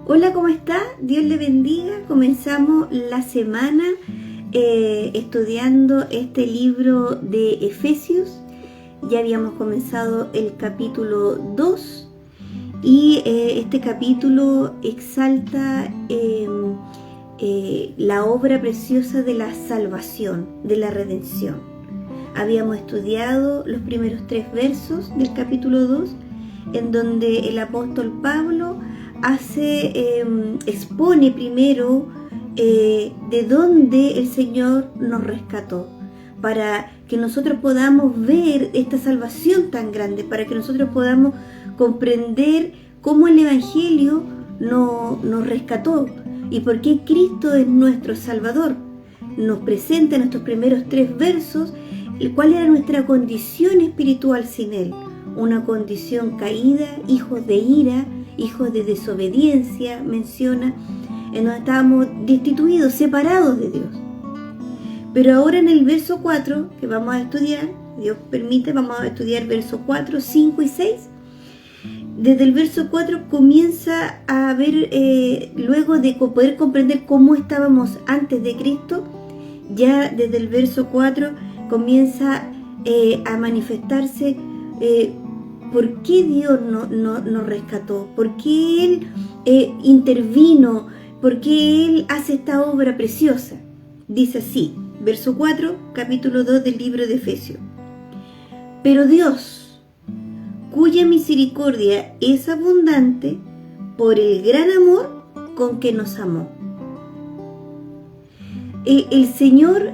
Hola, ¿cómo está? Dios le bendiga. Comenzamos la semana estudiando este libro de Efesios. Ya habíamos comenzado el capítulo 2 y este capítulo exalta la obra preciosa de la salvación, de la redención. Habíamos estudiado los primeros 3 versos del capítulo 2, en donde el apóstol Pablo expone primero de dónde el Señor nos rescató, para que nosotros podamos ver esta salvación tan grande, para que nosotros podamos comprender cómo el Evangelio nos rescató y por qué Cristo es nuestro Salvador. Nos presenta en estos primeros 3 versos cuál era nuestra condición espiritual sin Él, una condición caída, hijos de ira, hijos de desobediencia, menciona, en donde estábamos destituidos, separados de Dios. Pero ahora en el verso 4, que vamos a estudiar, Dios permite, vamos a estudiar versos 4, 5 y 6. Desde el verso 4 comienza a ver, luego de poder comprender cómo estábamos antes de Cristo, ya desde el verso 4 comienza a manifestarse ¿por qué Dios nos rescató? ¿Por qué Él intervino? ¿Por qué Él hace esta obra preciosa? Dice así, verso 4, capítulo 2 del libro de Efesios. Pero Dios, cuya misericordia es abundante, por el gran amor con que nos amó. El Señor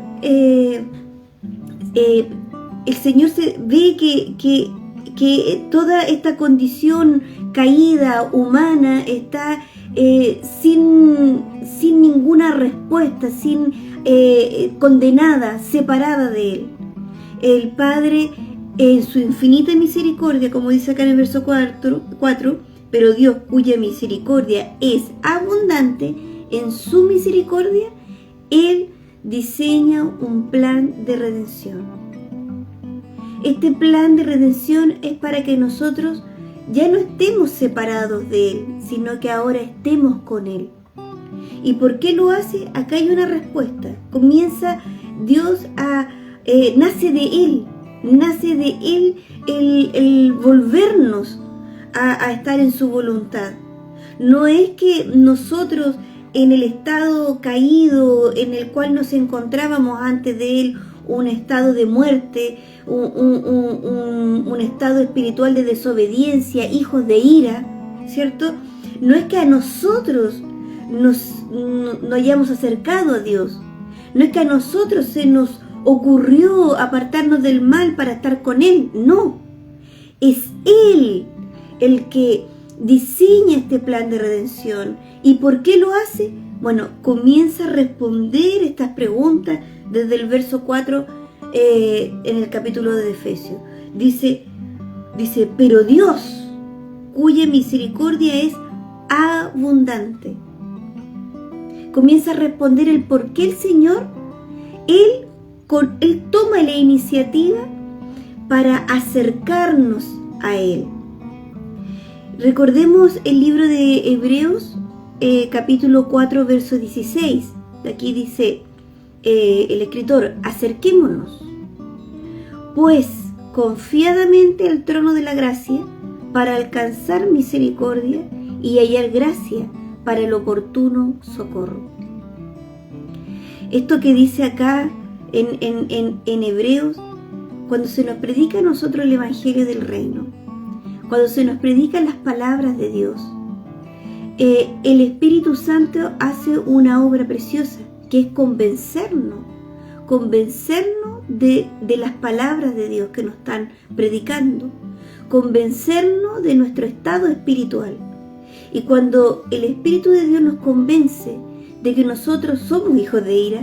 se ve que toda esta condición caída humana está sin ninguna respuesta, condenada, separada de Él. El Padre, en su infinita misericordia, como dice acá en el verso 4, pero Dios, cuya misericordia es abundante, en su misericordia, Él diseña un plan de redención. Este plan de redención es para que nosotros ya no estemos separados de Él, sino que ahora estemos con Él. ¿Y por qué lo hace? Acá hay una respuesta. Comienza Dios nace de Él el volvernos a estar en su voluntad. No es que nosotros en el estado caído en el cual nos encontrábamos antes de Él, un estado de muerte, un estado espiritual de desobediencia, hijos de ira, ¿cierto? No es que a nosotros nos hayamos acercado a Dios, no es que a nosotros se nos ocurrió apartarnos del mal para estar con Él, no, es Él el que diseña este plan de redención. ¿Y por qué lo hace? Bueno, comienza a responder estas preguntas desde el verso 4 en el capítulo de Efesios. Dice, pero Dios, cuya misericordia es abundante. Comienza a responder el por qué el Señor, Él toma la iniciativa para acercarnos a Él. Recordemos el libro de Hebreos, capítulo 4, verso 16. Aquí dice el escritor, acerquémonos pues confiadamente al trono de la gracia para alcanzar misericordia y hallar gracia para el oportuno socorro. Esto que dice acá en Hebreos, cuando se nos predica a nosotros el Evangelio del Reino, cuando se nos predican las palabras de Dios, el Espíritu Santo hace una obra preciosa, que es convencernos de las palabras de Dios que nos están predicando, convencernos de nuestro estado espiritual. Y cuando el Espíritu de Dios nos convence de que nosotros somos hijos de ira,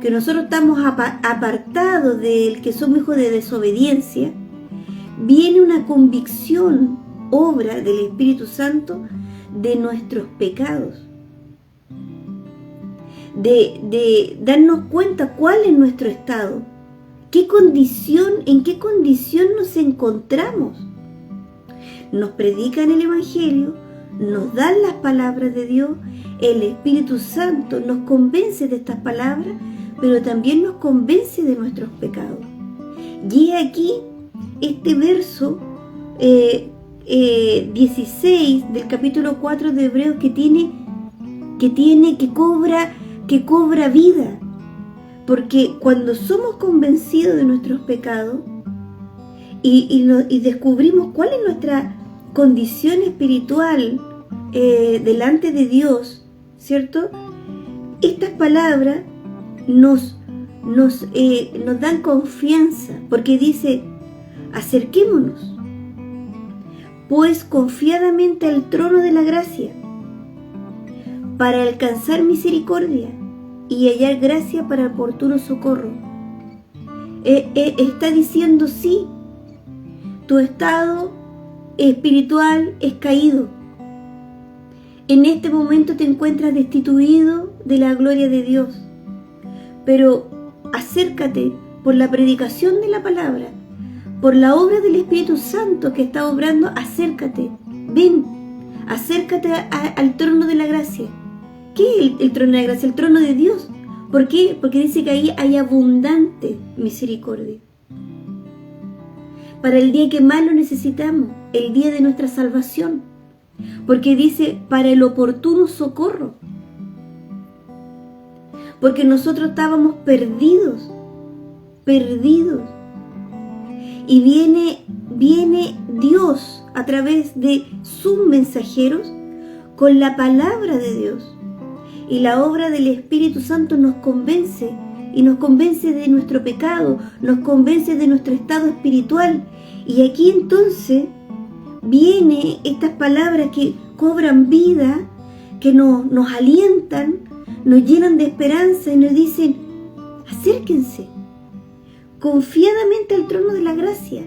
que nosotros estamos apartados de Él, que somos hijos de desobediencia, viene una convicción, obra del Espíritu Santo, de nuestros pecados, de darnos cuenta cuál es nuestro estado, en qué condición nos encontramos. nos predican el Evangelio, nos dan las palabras de Dios, el Espíritu Santo nos convence de estas palabras, pero también nos convence de nuestros pecados. Y aquí este verso 16 del capítulo 4 de Hebreos que cobra vida. Porque cuando somos convencidos de nuestros pecados y descubrimos cuál es nuestra condición espiritual delante de Dios, ¿cierto? Estas palabras nos dan confianza, porque dice: acerquémonos pues confiadamente al trono de la gracia para alcanzar misericordia y hallar gracia para oportuno socorro. Está diciendo: sí, tu estado espiritual es caído. En este momento te encuentras destituido de la gloria de Dios. Pero acércate por la predicación de la palabra, por la obra del Espíritu Santo que está obrando. Acércate, ven, acércate al trono de la gracia. ¿Qué es el trono de la gracia? El trono de Dios. ¿Por qué? Porque dice que ahí hay abundante misericordia. Para el día que más lo necesitamos, el día de nuestra salvación. Porque dice: para el oportuno socorro. Porque nosotros estábamos perdidos. Y viene Dios a través de sus mensajeros con la palabra de Dios. Y la obra del Espíritu Santo nos convence, y nos convence de nuestro pecado, nos convence de nuestro estado espiritual. Y aquí entonces vienen estas palabras que cobran vida, que nos alientan, nos llenan de esperanza y nos dicen: acérquense confiadamente al trono de la gracia,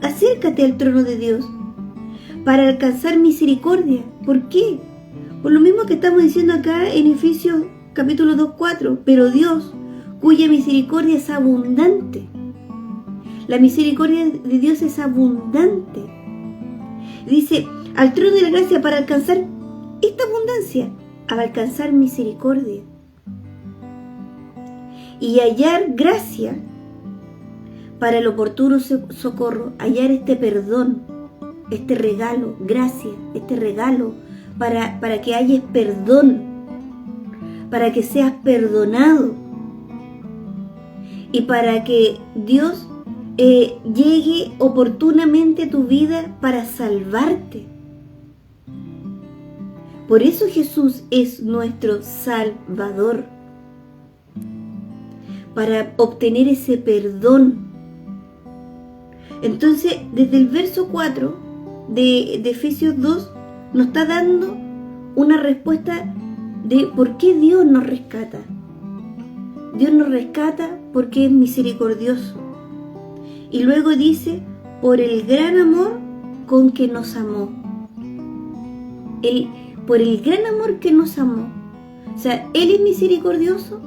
acércate al trono de Dios para alcanzar misericordia. ¿Por qué? Por lo mismo que estamos diciendo acá en Efesios capítulo 2:4, pero Dios, cuya misericordia es abundante. La misericordia de Dios es abundante. Dice: al trono de la gracia para alcanzar esta abundancia, a alcanzar misericordia y hallar gracia para el oportuno socorro, hallar este perdón, este regalo, gracia, este regalo para que hayas perdón, para que seas perdonado y para que Dios llegue oportunamente a tu vida para salvarte. Por eso Jesús es nuestro Salvador, para obtener ese perdón. Entonces, desde el verso 4 de Efesios 2 nos está dando una respuesta de por qué Dios nos rescata. Dios nos rescata porque es misericordioso. Y luego dice: por el gran amor con que nos amó. Por el gran amor que nos amó. O sea, Él es misericordioso,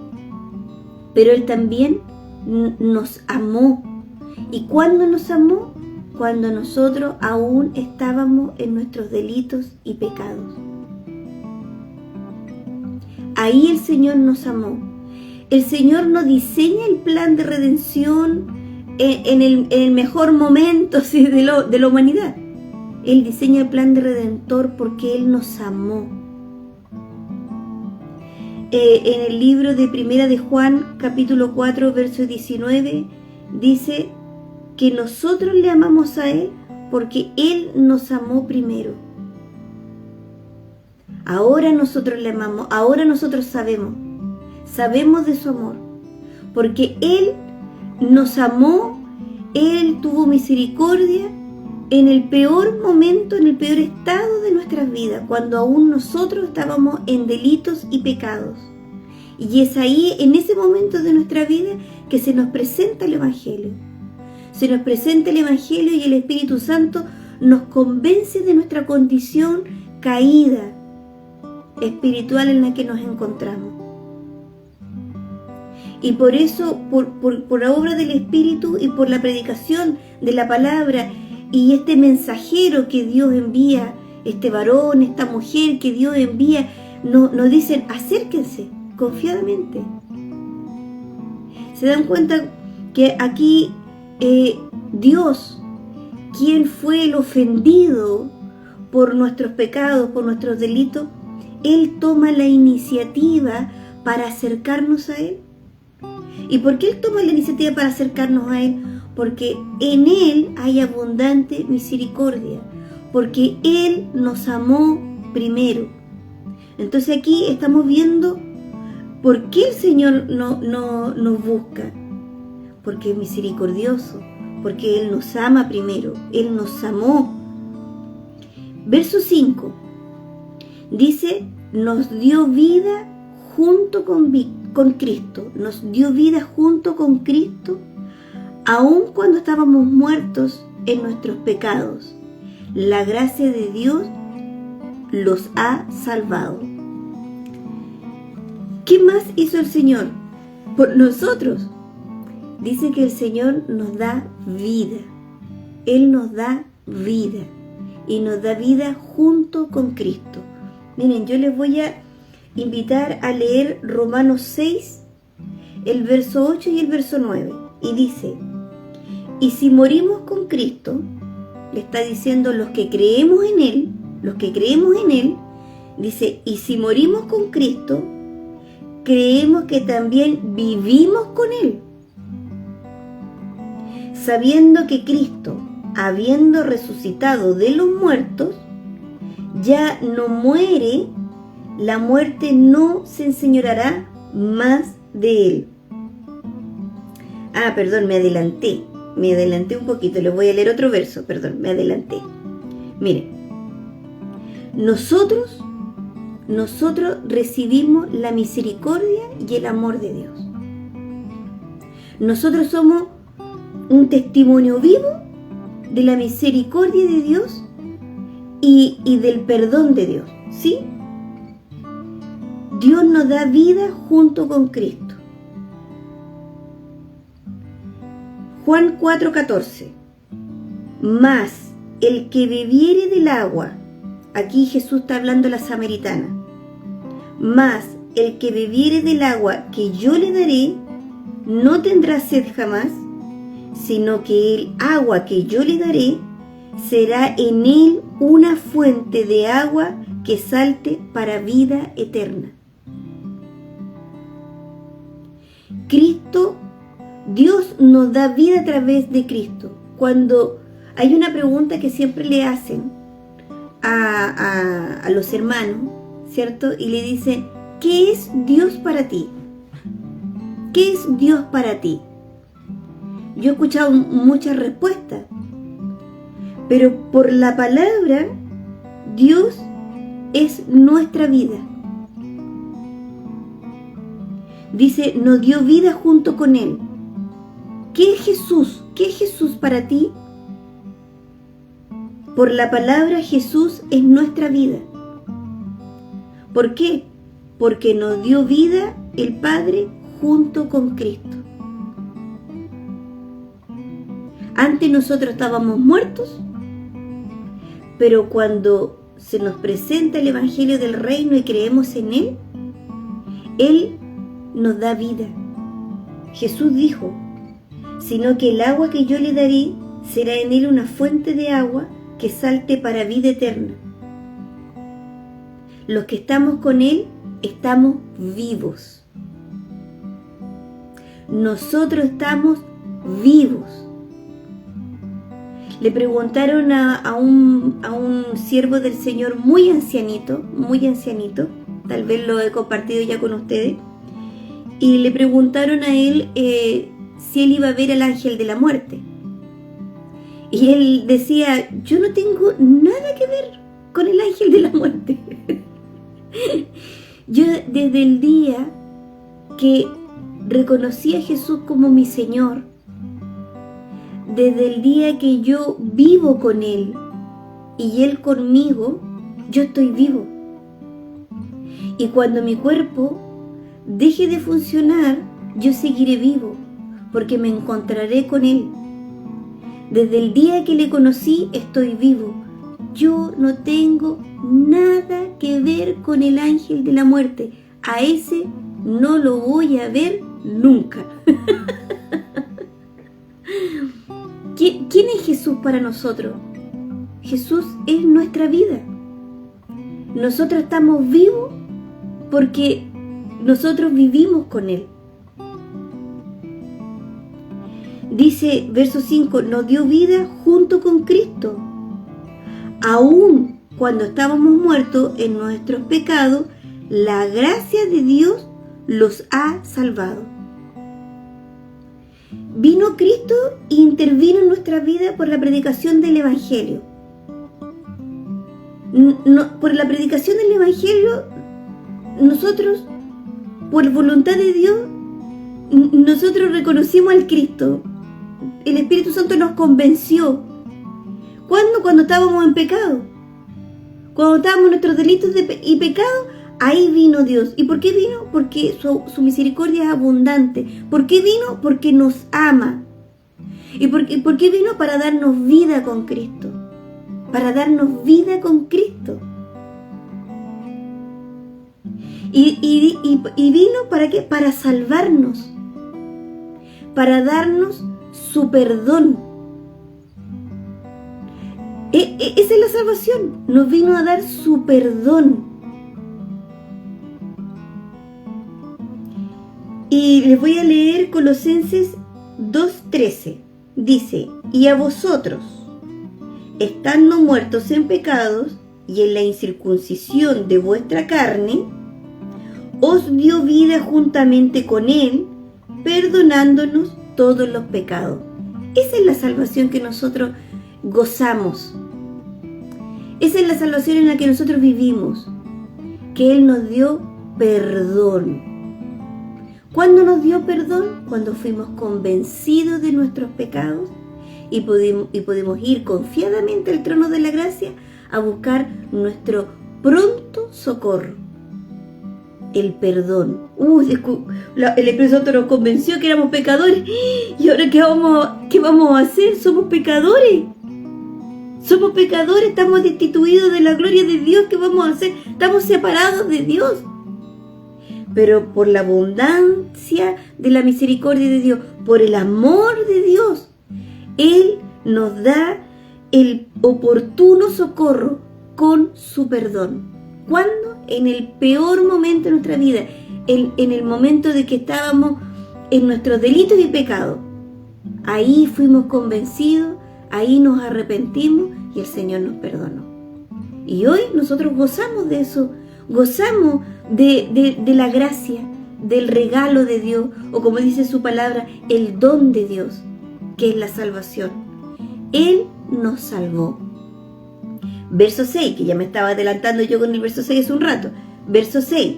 pero Él también nos amó. ¿Y cuándo nos amó? Cuando nosotros aún estábamos en nuestros delitos y pecados. Ahí el Señor nos amó. El Señor no diseña el plan de redención en el mejor momento, ¿sí?, de la humanidad. Él diseña el plan de redentor porque Él nos amó. En el libro de Primera de Juan, capítulo 4, verso 19, dice que nosotros le amamos a Él porque Él nos amó primero. Ahora nosotros le amamos, ahora nosotros sabemos de su amor, porque Él nos amó, Él tuvo misericordia en el peor momento, en el peor estado de nuestras vidas, cuando aún nosotros estábamos en delitos y pecados. Y es ahí, en ese momento de nuestra vida, que se nos presenta el Evangelio. Se nos presenta el Evangelio y el Espíritu Santo nos convence de nuestra condición caída espiritual en la que nos encontramos. Y por eso, por la obra del Espíritu y por la predicación de la palabra y este mensajero que Dios envía, este varón, esta mujer que Dios envía, nos dicen, acérquense confiadamente. ¿Se dan cuenta que aquí Dios, quien fue el ofendido por nuestros pecados, por nuestros delitos, Él toma la iniciativa para acercarnos a Él? ¿Y por qué Él toma la iniciativa para acercarnos a Él? Porque en Él hay abundante misericordia, porque Él nos amó primero. Entonces aquí estamos viendo por qué el Señor nos busca. Porque es misericordioso, porque Él nos ama primero, Él nos amó. Verso 5 dice, nos dio vida junto con Cristo, nos dio vida junto con Cristo, aun cuando estábamos muertos en nuestros pecados. La gracia de Dios los ha salvado. ¿Qué más hizo el Señor por nosotros? Dice que el Señor nos da vida. Él nos da vida. Y nos da vida junto con Cristo. Miren, yo les voy a invitar a leer Romanos 6, el verso 8 y el verso 9. Y dice, y si morimos con Cristo, le está diciendo los que creemos en Él, dice, y si morimos con Cristo, creemos que también vivimos con Él, sabiendo que Cristo, habiendo resucitado de los muertos, ya no muere, la muerte no se enseñoreará más de Él. Perdón, me adelanté un poquito, les voy a leer otro verso, me adelanté. Miren, nosotros recibimos la misericordia y el amor de Dios. Nosotros somos un testimonio vivo de la misericordia de Dios y del perdón de Dios, ¿sí? Dios nos da vida junto con Cristo. Juan 4:14. Mas el que bebiere del agua, aquí Jesús está hablando a la samaritana, mas el que bebiere del agua que yo le daré, no tendrá sed jamás, sino que el agua que yo le daré será en él una fuente de agua que salte para vida eterna. Cristo, Dios nos da vida a través de Cristo. Cuando hay una pregunta que siempre le hacen a los hermanos, ¿cierto? Y le dicen, ¿qué es Dios para ti? ¿Qué es Dios para ti? Yo he escuchado muchas respuestas, pero por la palabra, Dios es nuestra vida. Dice, nos dio vida junto con Él. ¿Qué es Jesús? ¿Qué es Jesús para ti? Por la palabra, Jesús es nuestra vida. ¿Por qué? Porque nos dio vida el Padre junto con Cristo. Antes nosotros estábamos muertos, pero cuando se nos presenta el Evangelio del Reino y creemos en Él, Él nos da vida. Jesús dijo, sino que el agua que yo le daré será en Él una fuente de agua que salte para vida eterna. Los que estamos con Él estamos vivos. Nosotros estamos vivos. Le preguntaron a un siervo del Señor muy ancianito, tal vez lo he compartido ya con ustedes, y le preguntaron a él si él iba a ver al ángel de la muerte. Y él decía, yo no tengo nada que ver con el ángel de la muerte. Yo desde el día que reconocí a Jesús como mi Señor, desde el día que yo vivo con Él y Él conmigo, yo estoy vivo. Y cuando mi cuerpo deje de funcionar, yo seguiré vivo, porque me encontraré con Él. Desde el día que le conocí estoy vivo. Yo no tengo nada que ver con el ángel de la muerte. A ese no lo voy a ver nunca. ¿Quién es Jesús para nosotros? Jesús es nuestra vida. Nosotros estamos vivos porque nosotros vivimos con Él. Dice, verso 5, nos dio vida junto con Cristo. Aún cuando estábamos muertos en nuestros pecados, la gracia de Dios los ha salvado. Vino Cristo e intervino en nuestra vida por la predicación del Evangelio. Por la predicación del Evangelio, nosotros, por voluntad de Dios, nosotros reconocimos al Cristo. El Espíritu Santo nos convenció. ¿Cuándo? Cuando estábamos en pecado. Cuando estábamos en nuestros delitos y pecados, ahí vino Dios. ¿Y por qué vino? Porque su misericordia es abundante. ¿Por qué vino? Porque nos ama. ¿Y por qué vino? Para darnos vida con Cristo. Para darnos vida con Cristo. Y vino ¿para qué? Para salvarnos. Para darnos su perdón. Esa es la salvación. Nos vino a dar su perdón. Y les voy a leer Colosenses 2:13. Dice, y a vosotros, estando muertos en pecados y en la incircuncisión de vuestra carne, os dio vida juntamente con Él, perdonándonos todos los pecados. Esa es la salvación que nosotros gozamos. Esa es la salvación en la que nosotros vivimos, que Él nos dio perdón. ¿Cuándo nos dio perdón? Cuando fuimos convencidos de nuestros pecados y pudimos ir confiadamente al trono de la gracia a buscar nuestro pronto socorro, el perdón. El Espíritu Santo nos convenció que éramos pecadores. ¿Y ahora qué vamos a hacer? Somos pecadores. Somos pecadores, estamos destituidos de la gloria de Dios. ¿Qué vamos a hacer? Estamos separados de Dios. Pero por la abundancia de la misericordia de Dios, por el amor de Dios, Él nos da el oportuno socorro con su perdón. ¿Cuándo? En el peor momento de nuestra vida, en el momento de que estábamos en nuestros delitos y pecados. Ahí fuimos convencidos, ahí nos arrepentimos y el Señor nos perdonó. Y hoy nosotros gozamos de eso, gozamos de la gracia, del regalo de Dios, o como dice su palabra, el don de Dios, que es la salvación. Él nos salvó. Verso 6, que ya me estaba adelantando yo con el verso 6 hace un rato. Verso 6.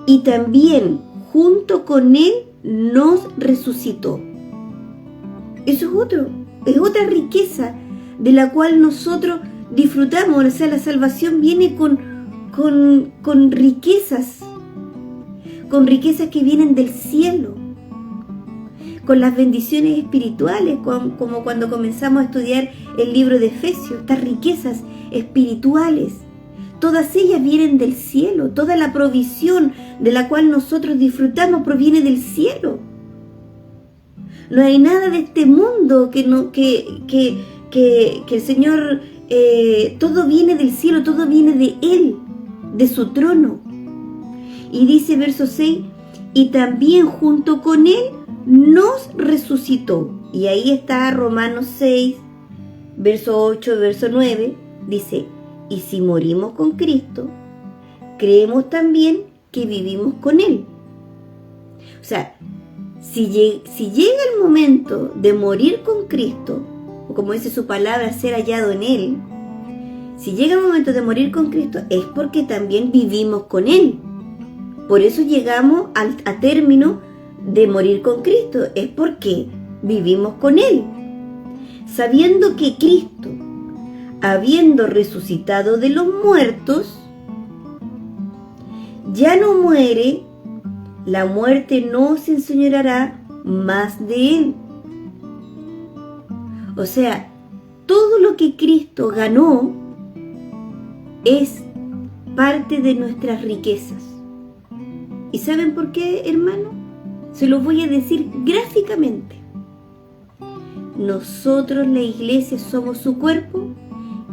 Y también junto con Él nos resucitó. Eso es otra riqueza de la cual nosotros disfrutamos. O sea, la salvación viene con riquezas que vienen del cielo, con las bendiciones espirituales, como cuando comenzamos a estudiar el libro de Efesios. Estas riquezas espirituales, todas ellas vienen del cielo. Toda la provisión de la cual nosotros disfrutamos proviene del cielo. No hay nada de este mundo que el Señor, todo viene del cielo, todo viene de Él, de su trono. Y dice verso 6, y también junto con Él nos resucitó. Y ahí está Romanos 6, verso 8, verso 9, dice, y si morimos con Cristo, creemos también que vivimos con Él. O sea, si llega el momento de morir con Cristo, o como dice su palabra, ser hallado en Él, si llega el momento de morir con Cristo, es porque también vivimos con Él. Por eso llegamos a término de morir con Cristo, es porque vivimos con Él. Sabiendo que Cristo, habiendo resucitado de los muertos, ya no muere, la muerte no se enseñoreará más de Él. O sea, todo lo que Cristo ganó es parte de nuestras riquezas. ¿Y saben por qué, hermano? Se lo voy a decir gráficamente. Nosotros, la iglesia, somos su cuerpo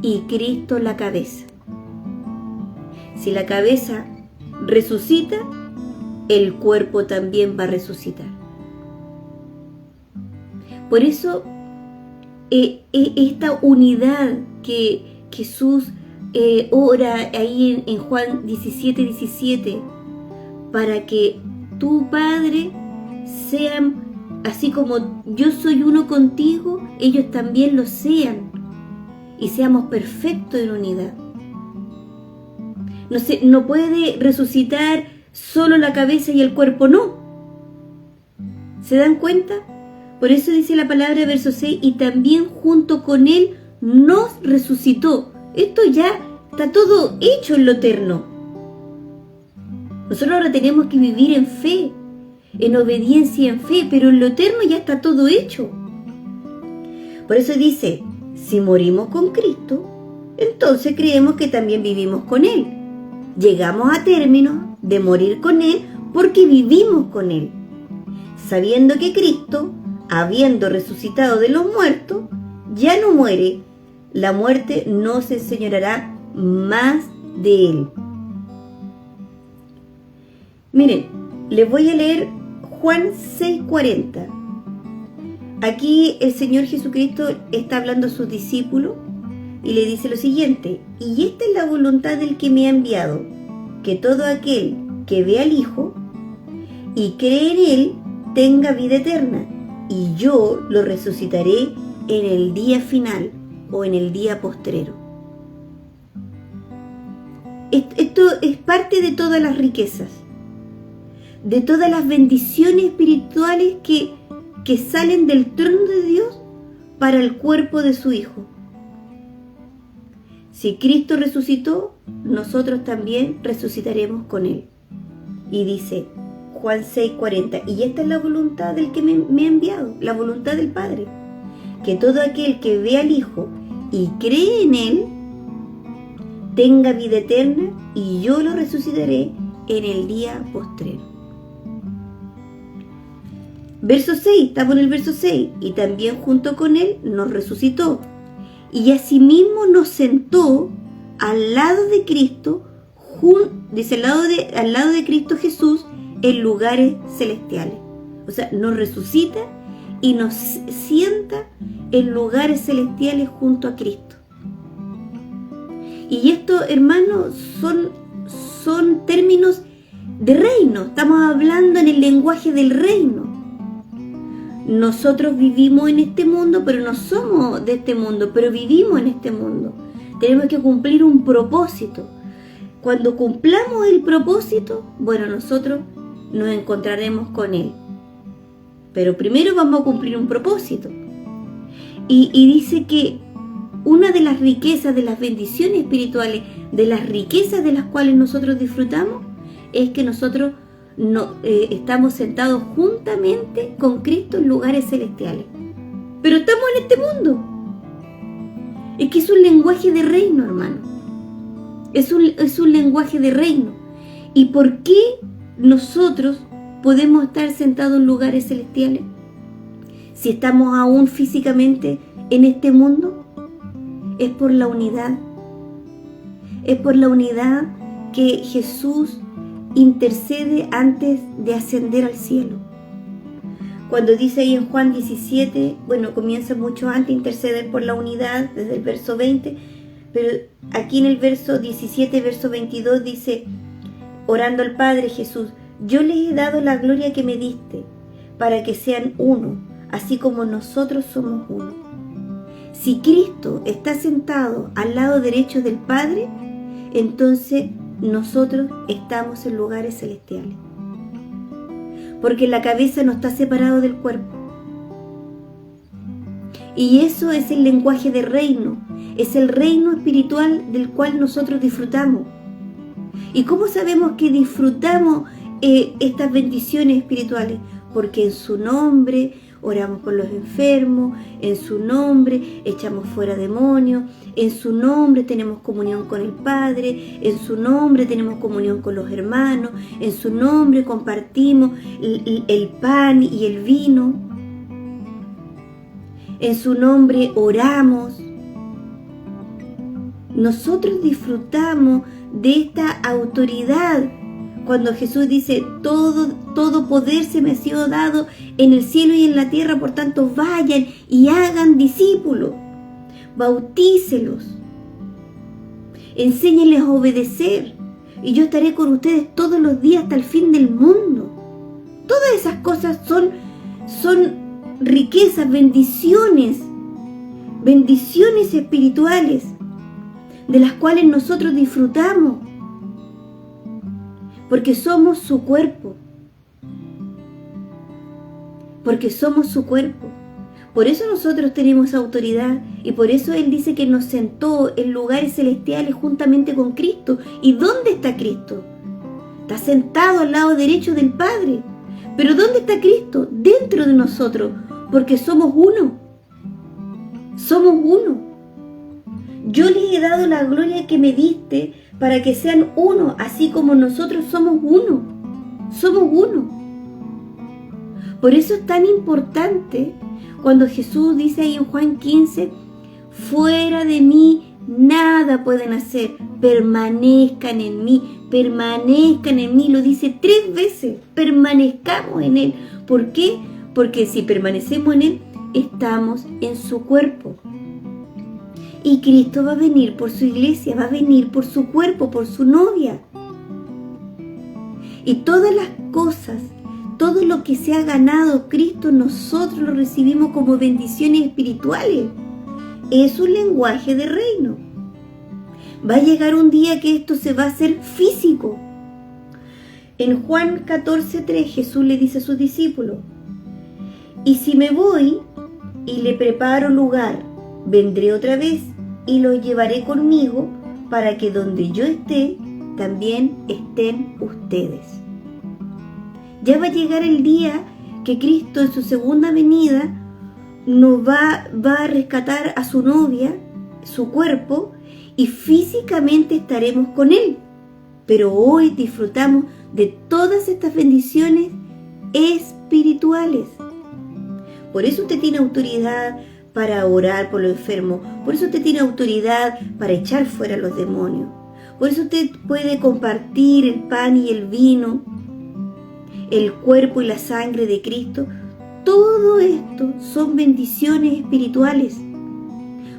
y Cristo la cabeza. Si la cabeza resucita, el cuerpo también va a resucitar. Por eso, esta unidad que Jesús ora ahí en Juan 17:17, para que tu Padre sean, así como yo soy uno contigo, ellos también lo sean, y seamos perfectos en unidad. No puede resucitar solo la cabeza y el cuerpo no. ¿Se dan cuenta? Por eso dice la palabra, verso 6, y también junto con Él nos resucitó. Esto ya está todo hecho en lo eterno. Nosotros ahora tenemos que vivir en fe, en obediencia y en fe, pero en lo eterno ya está todo hecho. Por eso dice, si morimos con Cristo, entonces creemos que también vivimos con Él. Llegamos a término de morir con Él porque vivimos con Él, sabiendo que Cristo, habiendo resucitado de los muertos, ya no muere. La muerte no se enseñoreará más de Él. Miren, les voy a leer Juan 6:40. Aquí el Señor Jesucristo está hablando a sus discípulos y le dice lo siguiente: y esta es la voluntad del que me ha enviado, que todo aquel que ve al Hijo y cree en Él tenga vida eterna, y yo lo resucitaré en el día final o en el día postrero. Esto es parte de todas las riquezas, de todas las bendiciones espirituales que salen del trono de Dios para el cuerpo de su Hijo. Si Cristo resucitó, nosotros también resucitaremos con Él. Y dice Juan 6:40, y esta es la voluntad del que me ha enviado, la voluntad del Padre, que todo aquel que ve al Hijo y cree en Él tenga vida eterna, y yo lo resucitaré en el día postrero. Verso 6, estamos en el verso 6, y también junto con Él nos resucitó, y asimismo nos sentó al lado de Cristo, dice al lado de Cristo Jesús, en lugares celestiales. O sea, nos resucita y nos sienta en lugares celestiales junto a Cristo. Y esto, hermanos, son términos de reino. Estamos hablando en el lenguaje del reino. Nosotros vivimos en este mundo, pero no somos de este mundo, pero vivimos en este mundo. Tenemos que cumplir un propósito. Cuando cumplamos el propósito, bueno, nosotros nos encontraremos con Él. Pero primero vamos a cumplir un propósito. Y dice que una de las riquezas, de las bendiciones espirituales, de las riquezas de las cuales nosotros disfrutamos, es que nosotros estamos sentados juntamente con Cristo en lugares celestiales. Pero estamos en este mundo. Es que es un lenguaje de reino, hermano. Es un lenguaje de reino. ¿Y por qué nosotros podemos estar sentados en lugares celestiales si estamos aún físicamente en este mundo? Es por la unidad. Es por la unidad que Jesús intercede antes de ascender al cielo. Cuando dice ahí en Juan 17, bueno, comienza mucho antes, interceder por la unidad, desde el verso 20, pero aquí en el verso 17, verso 22 dice, orando al Padre Jesús, yo les he dado la gloria que me diste, para que sean uno, así como nosotros somos uno. Si Cristo está sentado al lado derecho del Padre, entonces nosotros estamos en lugares celestiales. Porque la cabeza no está separada del cuerpo. Y eso es el lenguaje de reino. Es el reino espiritual del cual nosotros disfrutamos. ¿Y cómo sabemos que disfrutamos estas bendiciones espirituales? Porque en su nombre oramos por los enfermos, en su nombre echamos fuera demonios, en su nombre tenemos comunión con el Padre, en su nombre tenemos comunión con los hermanos, en su nombre compartimos el pan y el vino, en su nombre oramos. Nosotros disfrutamos de esta autoridad cuando Jesús dice, todo poder se me ha sido dado en el cielo y en la tierra, por tanto vayan y hagan discípulos, bautícelos, enséñenles a obedecer, y yo estaré con ustedes todos los días hasta el fin del mundo. Todas esas cosas son riquezas, bendiciones espirituales, de las cuales nosotros disfrutamos, porque somos su cuerpo. Porque somos su cuerpo. Por eso nosotros tenemos autoridad, y por eso Él dice que nos sentó en lugares celestiales juntamente con Cristo. ¿Y dónde está Cristo? Está sentado al lado derecho del Padre. ¿Pero dónde está Cristo? Dentro de nosotros, porque somos uno. Somos uno. Yo les he dado la gloria que me diste para que sean uno, así como nosotros somos uno. Somos uno. Por eso es tan importante cuando Jesús dice ahí en Juan 15, fuera de mí nada pueden hacer, permanezcan en mí, lo dice 3 veces, permanezcamos en Él. ¿Por qué? Porque si permanecemos en Él, estamos en su cuerpo. Y Cristo va a venir por su iglesia, va a venir por su cuerpo, por su novia. Y todas las cosas, todo lo que se ha ganado Cristo, nosotros lo recibimos como bendiciones espirituales. Es un lenguaje de reino. Va a llegar un día que esto se va a hacer físico. En Juan 14:3 Jesús le dice a sus discípulos, y si me voy y le preparo lugar, vendré otra vez y los llevaré conmigo para que donde yo esté, también estén ustedes. Ya va a llegar el día que Cristo en su segunda venida nos va a rescatar a su novia, su cuerpo, y físicamente estaremos con Él. Pero hoy disfrutamos de todas estas bendiciones espirituales. Por eso usted tiene autoridad para orar por los enfermos. Por eso usted tiene autoridad para echar fuera a los demonios. Por eso usted puede compartir el pan y el vino, el cuerpo y la sangre de Cristo. Todo esto son bendiciones espirituales.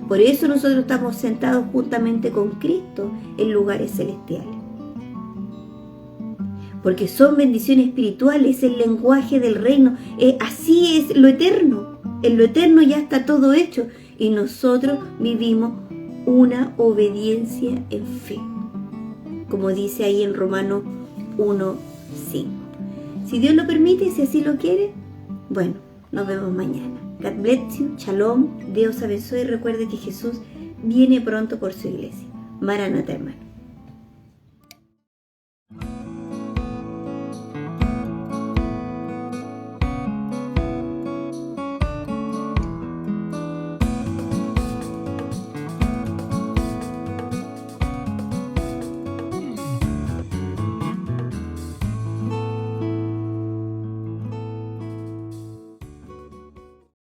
Por eso nosotros estamos sentados juntamente con Cristo en lugares celestiales. Porque son bendiciones espirituales, el lenguaje del reino. Así es lo eterno. En lo eterno ya está todo hecho. Y nosotros vivimos una obediencia en fe. Como dice ahí en Romanos 1:5. Si Dios lo permite y si así lo quiere, bueno, nos vemos mañana. God bless you, shalom, Dios abençoe y recuerde que Jesús viene pronto por su iglesia. Maranatha, hermano.